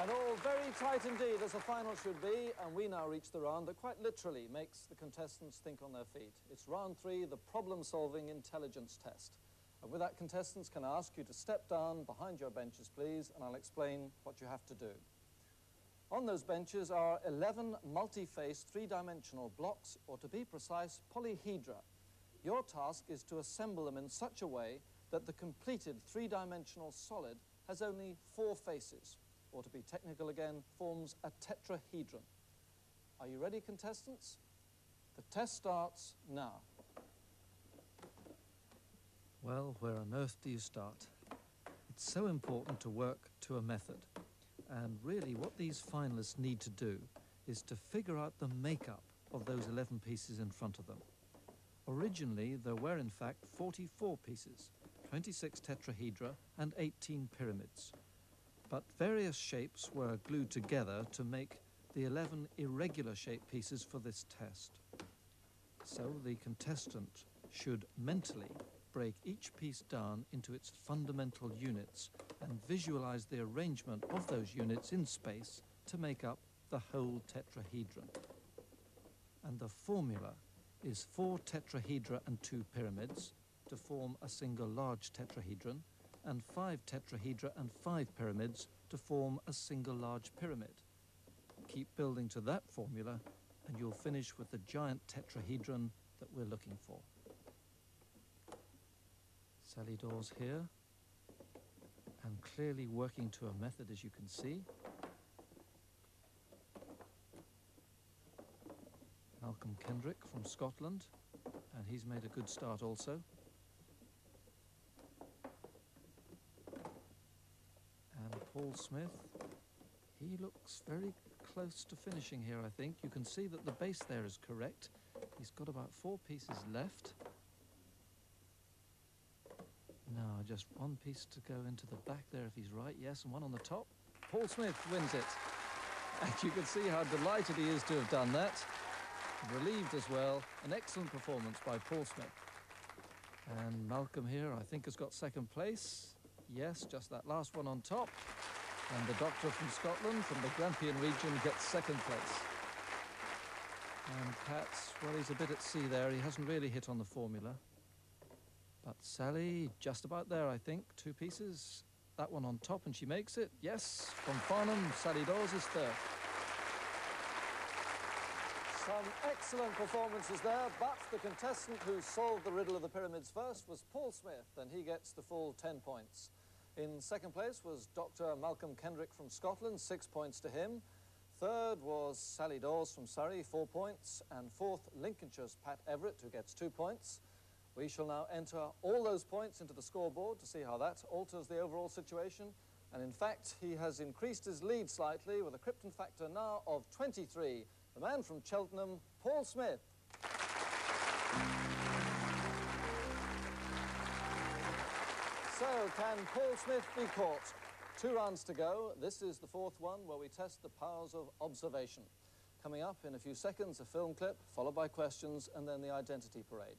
And all very tight indeed, as the final should be, and we now reach the round that quite literally makes the contestants think on their feet. It's round 3, the problem-solving intelligence test. And with that, contestants, can I ask you to step down behind your benches, please, and I'll explain what you have to do. On those benches are 11 multi-faced, three-dimensional blocks, or to be precise, polyhedra. Your task is to assemble them in such a way that the completed three-dimensional solid has only 4 faces, or to be technical again, forms a tetrahedron. Are you ready, contestants? The test starts now. Well, where on earth do you start? It's so important to work to a method. And really what these finalists need to do is to figure out the makeup of those 11 pieces in front of them. Originally, there were in fact 44 pieces, 26 tetrahedra and 18 pyramids. But various shapes were glued together to make the 11 irregular shaped pieces for this test. So the contestant should mentally break each piece down into its fundamental units and visualize the arrangement of those units in space to make up the whole tetrahedron. And the formula is 4 tetrahedra and 2 pyramids to form a single large tetrahedron, and 5 tetrahedra and 5 pyramids to form a single large pyramid. Keep building to that formula and you'll finish with the giant tetrahedron that we're looking for. Sally Dawes here, and clearly working to a method, as you can see. Malcolm Kendrick from Scotland, and he's made a good start also. And Paul Smith, he looks very close to finishing here, I think. You can see that the base there is correct. He's got about 4 pieces left. Now, just 1 piece to go into the back there if he's right, yes, and 1 on the top. Paul Smith wins it. And you can see how delighted he is to have done that. Relieved as well. An excellent performance by Paul Smith. And Malcolm here, I think, has got 2nd place. Yes, just that last one on top. And the doctor from Scotland, from the Grampian region, gets 2nd place. And Pat, well, he's a bit at sea there. He hasn't really hit on the formula. But Sally, just about there, I think. 2 pieces. That one on top, and she makes it. Yes, from Farnham, Sally Dawes is 3rd. Some excellent performances there, but the contestant who solved the riddle of the pyramids first was Paul Smith, and he gets the full 10 points. In 2nd place was Dr. Malcolm Kendrick from Scotland, 6 points to him. 3rd was Sally Dawes from Surrey, 4 points. And 4th, Lincolnshire's Pat Everett, who gets 2 points. We shall now enter all those points into the scoreboard to see how that alters the overall situation. And in fact, he has increased his lead slightly with a Krypton factor now of 23. The man from Cheltenham, Paul Smith. So, can Paul Smith be caught? 2 rounds to go. This is the 4th one where we test the powers of observation. Coming up in a few seconds, a film clip, followed by questions, and then the identity parade.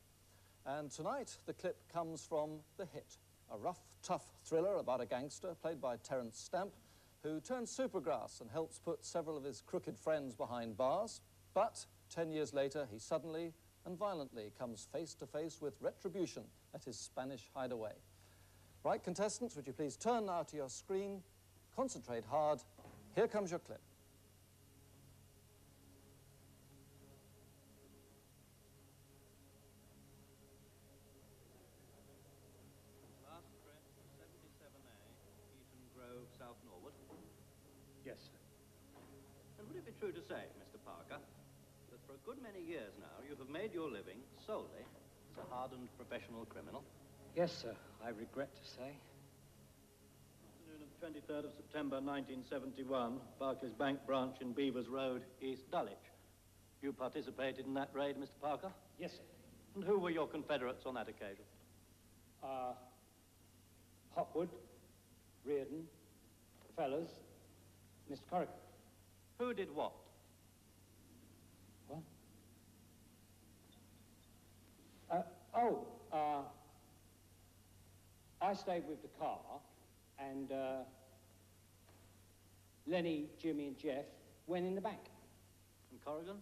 And tonight, the clip comes from The Hit, a rough, tough thriller about a gangster played by Terence Stamp, who turns supergrass and helps put several of his crooked friends behind bars. But 10 years later, he suddenly and violently comes face to face with retribution at his Spanish hideaway. Right, contestants, would you please turn now to your screen, concentrate hard. Here comes your clip. Last trip, 77A, Eaton Grove, South Norwood. Yes, sir. And would it be true to say, Mr. Parker, that for a good many years now you have made your living solely as a hardened professional criminal? Yes, sir. I regret to say. Afternoon of the 23rd of September, 1971, Barclays Bank branch in Beavers Road, East Dulwich. You participated in that raid, Mr. Parker? Yes, sir. And who were your confederates on that occasion? Hopwood, Reardon, Fellers, Mr. Corrigan. Who did what? What? I stayed with the car, and Lenny, Jimmy and Jeff went in the bank. And Corrigan?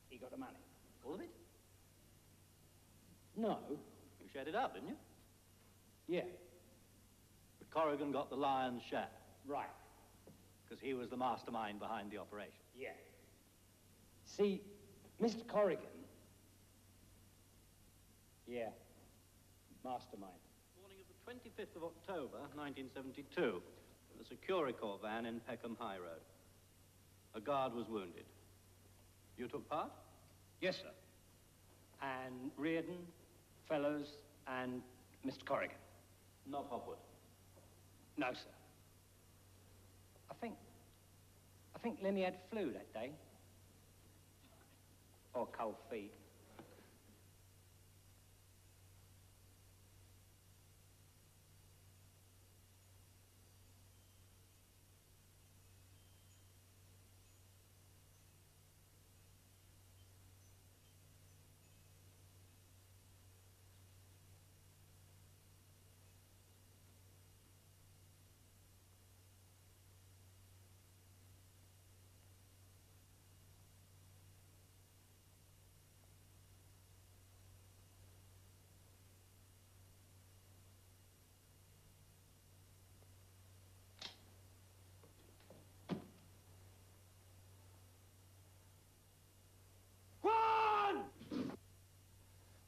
He got the money. All of it? No. You shared it up, didn't you? Yeah. But Corrigan got the lion's share, Right. because he was the mastermind behind the operation. Yeah. See, Mr. Corrigan... Yeah. Mastermind. Morning of the 25th of October, 1972, the Securicor van in Peckham High Road. A guard was wounded. You took part? Yes, sir. And Reardon, Fellows, and Mr. Corrigan. Not Hopwood. No, sir. I think Lenny had flu that day. Or cold feet.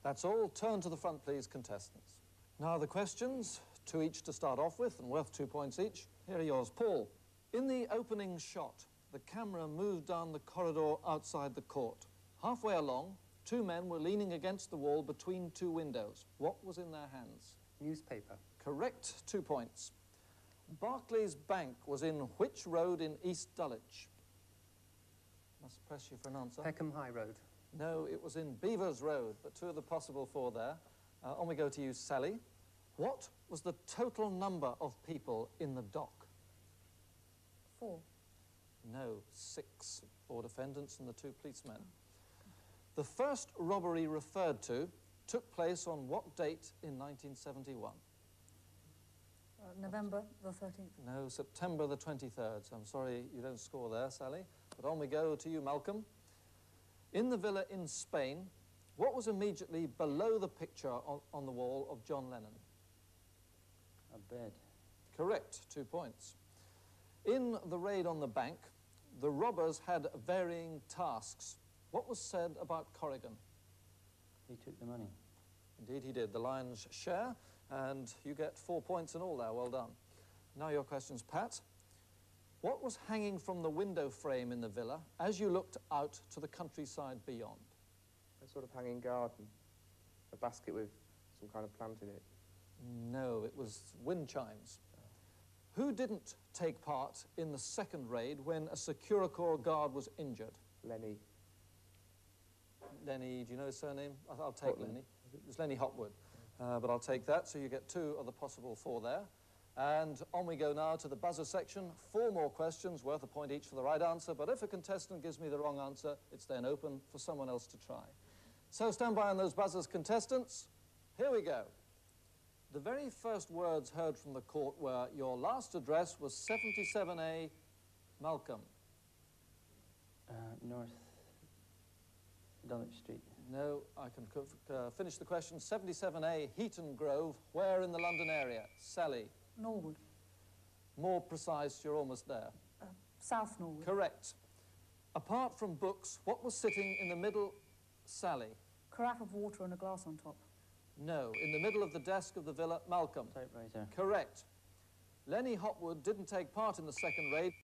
That's all. Turn to the front, please, contestants. Now the questions, 2 each to start off with and worth 2 points each. Here are yours. Paul, in the opening shot, the camera moved down the corridor outside the court. Halfway along, 2 men were leaning against the wall between 2 windows. What was in their hands? Newspaper. Correct, 2 points. Barclays Bank was in which road in East Dulwich? Must press you for an answer. Peckham High Road. No, it was in Beavers Road, but 2 of the possible 4 there. On we go to you, Sally. What was the total number of people in the dock? 4. No, 6. 4 defendants and the 2 policemen. The first robbery referred to took place on what date in 1971? November the 13th. No, September the 23rd. So I'm sorry you don't score there, Sally. But on we go to you, Malcolm. In the villa in Spain, what was immediately below the picture on the wall of John Lennon? A bed. Correct, 2 points. In the raid on the bank, the robbers had varying tasks. What was said about Corrigan? He took the money. Indeed he did, the lion's share, and you get 4 points in all there, well done. Now your questions, Pat. What was hanging from the window frame in the villa as you looked out to the countryside beyond? A sort of hanging garden. A basket with some kind of plant in it. No, it was wind chimes. Who didn't take part in the second raid when a Securicor guard was injured? Lenny. Lenny, do you know his surname? I'll take Hopwood. Lenny. It's Lenny Hopwood. But I'll take that, so you get 2 of the possible 4 there. And on we go now to the buzzer section. 4 more questions, worth a point each for the right answer, but if a contestant gives me the wrong answer, it's then open for someone else to try. So stand by on those buzzers, contestants. Here we go. The very first words heard from the court were, your last address was 77A, Malcolm. North Dulwich Street. No, I can finish the question. 77A, Heaton Grove, where in the London area? Sally. Norwood. More precise, you're almost there. South Norwood. Correct. Apart from books, what was sitting in the middle? Sally. Carafe of water and a glass on top. No, in the middle of the desk of the villa, Malcolm. Typewriter. Correct. Lenny Hopwood didn't take part in the second raid.